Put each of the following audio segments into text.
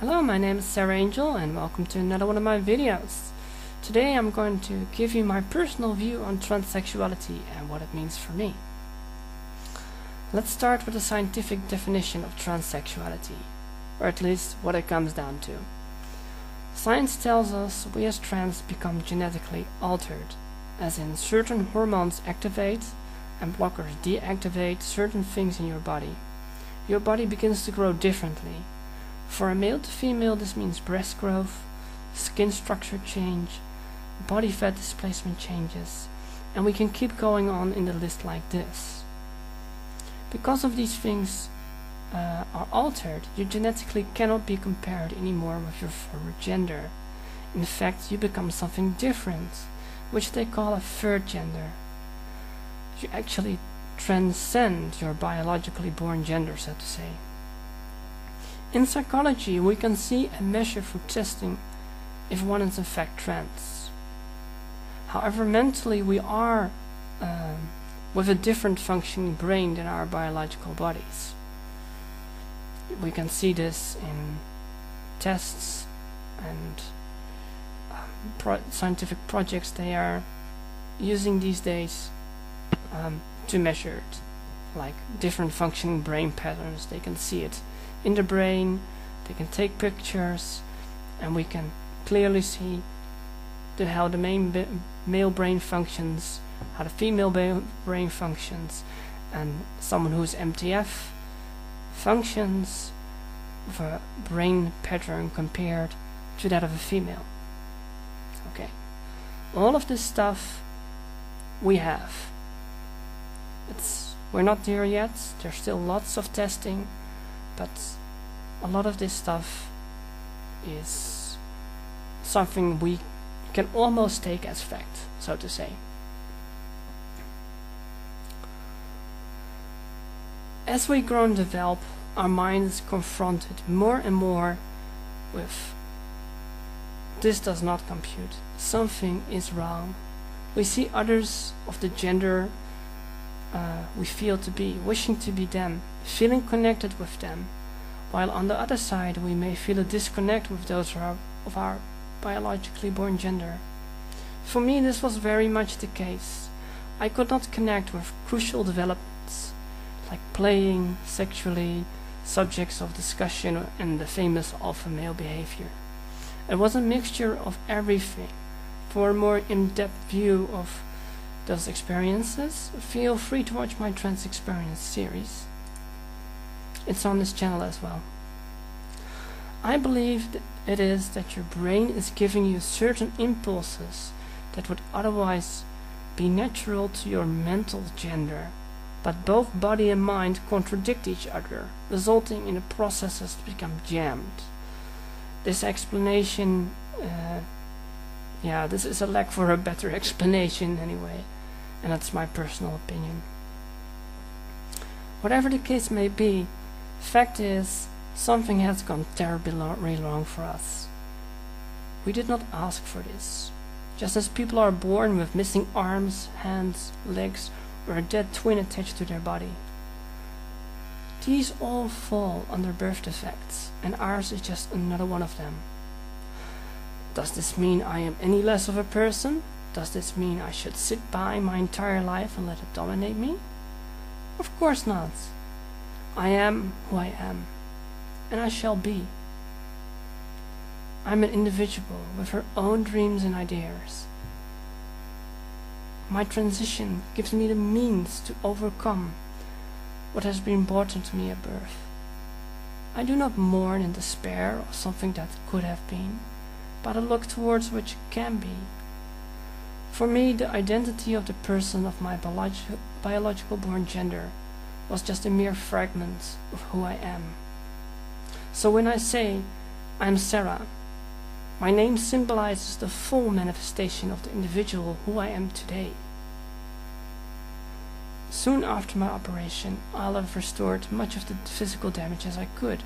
Hello, my name is Sarah Angel and welcome to another one of my videos. Today I'm going to give you my personal view on transsexuality and what it means for me. Let's start with the scientific definition of transsexuality, or at least what it comes down to. Science tells us we as trans become genetically altered, as in certain hormones activate and blockers deactivate certain things in your body. Your body begins to grow differently. For a male to female, this means breast growth, skin structure change, body fat displacement changes, and we can keep going on in the list like this. Because of these things are altered, you genetically cannot be compared anymore with your former gender. In fact, you become something different, which they call a third gender. You actually transcend your biologically born gender, so to say. In psychology, we can see and measure through testing if one is in fact trans. However, mentally we are with a different functioning brain than our biological bodies. We can see this in tests and scientific projects they are using these days to measure it, like different functioning brain patterns. They can see it in the brain, they can take pictures, and we can clearly see how the male brain functions, how the female brain functions, and someone who's MTF functions with a brain pattern compared to that of a female. Okay, all of this stuff we have. We're not there yet, there's still lots of testing, but a lot of this stuff is something we can almost take as fact, so to say. As we grow and develop, our mind is confronted more and more with this does not compute, something is wrong. We see others of the gender we feel to be, wishing to be them, feeling connected with them, while on the other side we may feel a disconnect with those of our biologically born gender. For me, this was very much the case. I could not connect with crucial developments like playing, sexually, subjects of discussion, and the famous alpha male behavior. It was a mixture of everything. For a more in-depth view of those experiences, feel free to watch my Trans Experience series. It's on this channel as well. I believe it is that your brain is giving you certain impulses that would otherwise be natural to your mental gender, but both body and mind contradict each other, resulting in the processes to become jammed. This explanation, this is a lack for a better explanation anyway, and that's my personal opinion. Whatever the case may be, fact is, something has gone terribly wrong for us. We did not ask for this. Just as people are born with missing arms, hands, legs, or a dead twin attached to their body. These all fall under birth defects, and ours is just another one of them. Does this mean I am any less of a person? Does this mean I should sit by my entire life and let it dominate me? Of course not. I am who I am, and I shall be. I'm an individual with her own dreams and ideas. My transition gives me the means to overcome what has been brought into me at birth. I do not mourn in despair of something that could have been, but I look towards which can be. For me, the identity of the person of my biological born gender was just a mere fragment of who I am. So when I say, I'm Sarah, my name symbolizes the full manifestation of the individual who I am today. Soon after my operation, I'll have restored much of the physical damage as I could,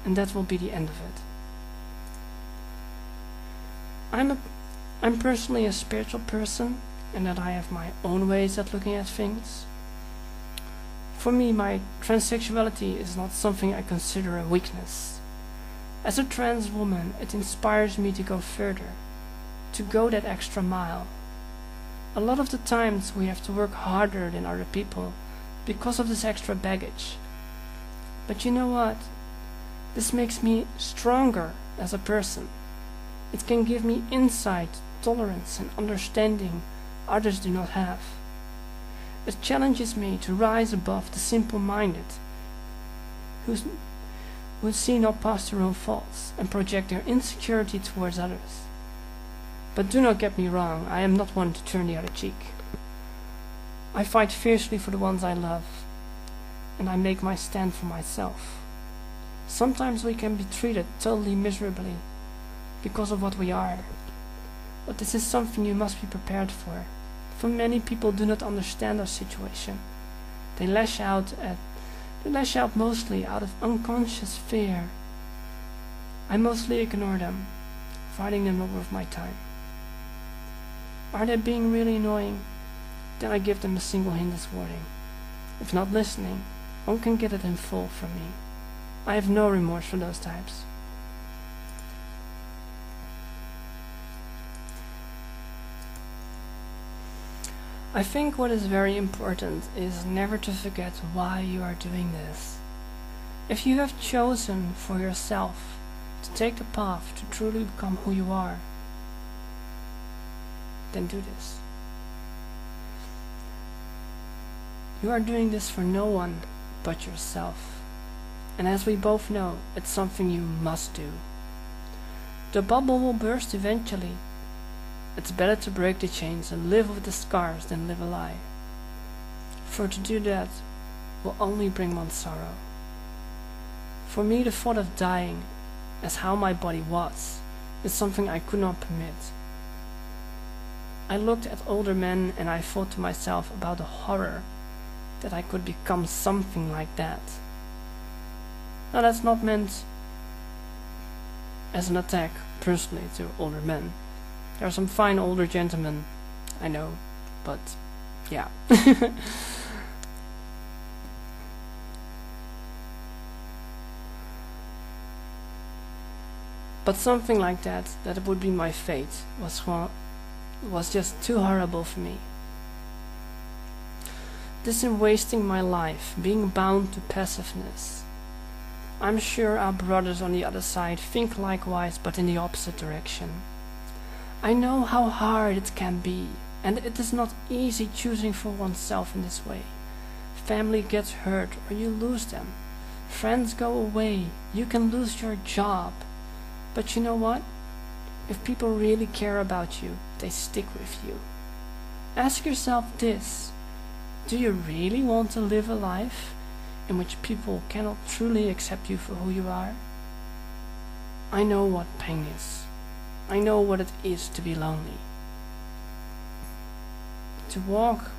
and that will be the end of it. I'm personally a spiritual person, and that I have my own ways at looking at things. For me, my transsexuality is not something I consider a weakness. As a trans woman, it inspires me to go further, to go that extra mile. A lot of the times we have to work harder than other people because of this extra baggage. But you know what? This makes me stronger as a person. It can give me insight, tolerance and understanding others do not have. It challenges me to rise above the simple-minded who see not past their own faults and project their insecurity towards others. But do not get me wrong, I am not one to turn the other cheek. I fight fiercely for the ones I love, and I make my stand for myself. Sometimes we can be treated totally miserably because of what we are, but this is something you must be prepared for. For many people do not understand our situation. They lash out mostly out of unconscious fear. I mostly ignore them, fighting them not worth my time. Are they being really annoying? Then I give them a single hindrance warning. If not listening, one can get it in full from me. I have no remorse for those types. I think what is very important is never to forget why you are doing this. If you have chosen for yourself to take the path to truly become who you are, then do this. You are doing this for no one but yourself. And as we both know, it's something you must do. The bubble will burst eventually. It's better to break the chains and live with the scars than live a lie. For to do that will only bring one sorrow. For me, the thought of dying, as how my body was, is something I could not permit. I looked at older men and I thought to myself about the horror that I could become something like that. Now that's not meant as an attack personally to older men. There are some fine older gentlemen, I know, but yeah. But something like that it would be my fate, was just too horrible for me. This in wasting my life, being bound to passiveness. I'm sure our brothers on the other side think likewise, but in the opposite direction. I know how hard it can be, and it is not easy choosing for oneself in this way. Family gets hurt or you lose them. Friends go away, you can lose your job. But you know what? If people really care about you, they stick with you. Ask yourself this: do you really want to live a life in which people cannot truly accept you for who you are? I know what pain is. I know what it is to be lonely. To walk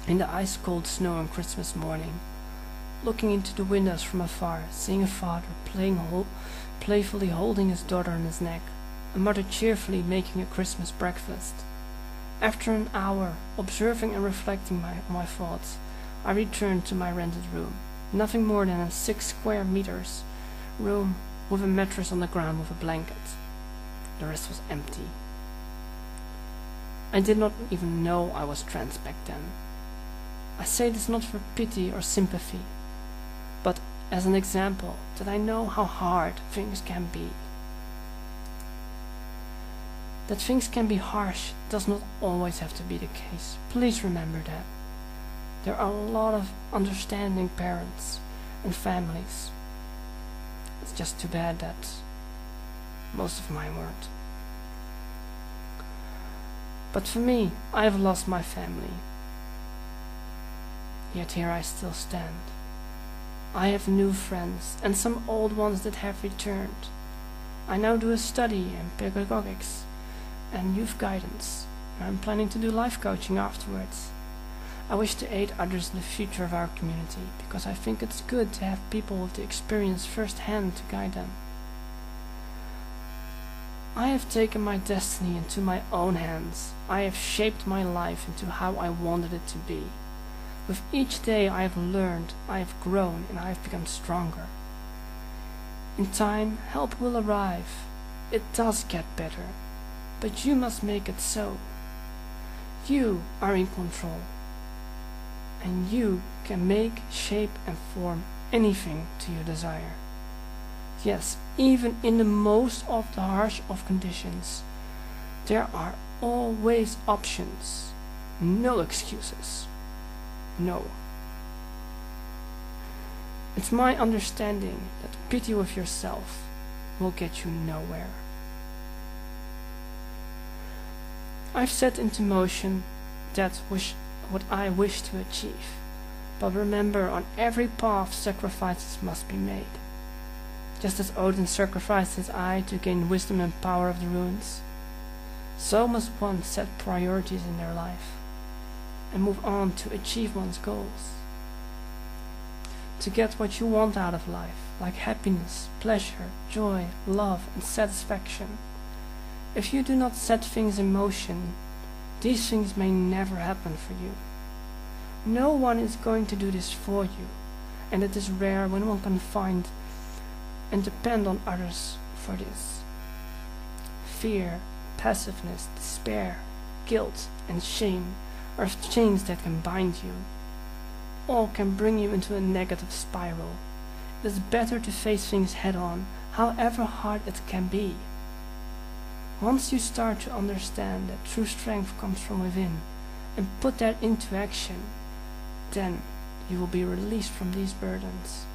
in the ice-cold snow on Christmas morning, looking into the windows from afar, seeing a father playfully holding his daughter on his neck, a mother cheerfully making a Christmas breakfast. After an hour, observing and reflecting my thoughts, I returned to my rented room. Nothing more than a 6 square meters room with a mattress on the ground with a blanket. The rest was empty. I did not even know I was trans back then. I say this not for pity or sympathy, but as an example that I know how hard things can be. That things can be harsh does not always have to be the case. Please remember that. There are a lot of understanding parents and families. It's just too bad that most of mine weren't. But for me, I have lost my family. Yet here I still stand. I have new friends and some old ones that have returned. I now do a study in pedagogics and youth guidance. I'm planning to do life coaching afterwards. I wish to aid others in the future of our community because I think it's good to have people with the experience firsthand to guide them. I have taken my destiny into my own hands. I have shaped my life into how I wanted it to be. With each day I have learned, I have grown, and I have become stronger. In time, help will arrive. It does get better, but you must make it so. You are in control, and you can make, shape and form anything to your desire. Yes, even in the most of the harsh of conditions, there are always options. No excuses. No. It's my understanding that pity with yourself will get you nowhere. I've set into motion what I wish to achieve, but remember, on every path sacrifices must be made. Just as Odin sacrificed his eye to gain wisdom and power of the ruins, so must one set priorities in their life and move on to achieve one's goals. To get what you want out of life, like happiness, pleasure, joy, love and satisfaction. If you do not set things in motion, these things may never happen for you. No one is going to do this for you, and it is rare when one can find and depend on others for this. Fear, passiveness, despair, guilt and shame are chains that can bind you. All can bring you into a negative spiral. It is better to face things head on, however hard it can be. Once you start to understand that true strength comes from within and put that into action, then you will be released from these burdens.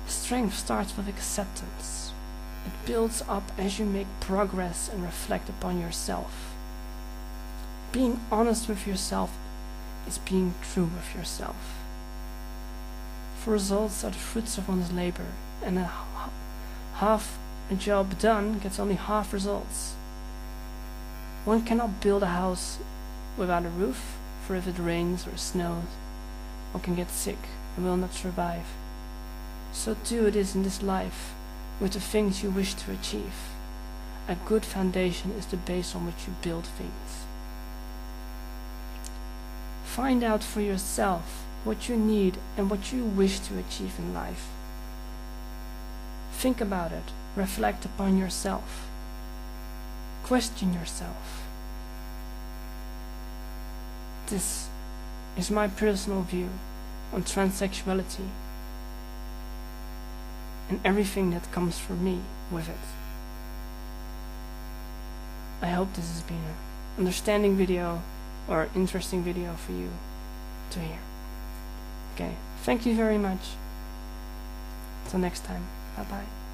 Strength starts with acceptance. It builds up as you make progress and reflect upon yourself. Being honest with yourself is being true with yourself. For results are the fruits of one's labor, and half a job done gets only half results. One cannot build a house without a roof, for if it rains or snows, one can get sick and will not survive. So too it is in this life with the things you wish to achieve. A good foundation is the base on which you build things. Find out for yourself what you need and what you wish to achieve in life. Think about it. Reflect upon yourself. Question yourself. This is my personal view on transsexuality and everything that comes for me with it. I hope this has been an understanding video or interesting video for you to hear. Okay, thank you very much. Until next time, bye bye.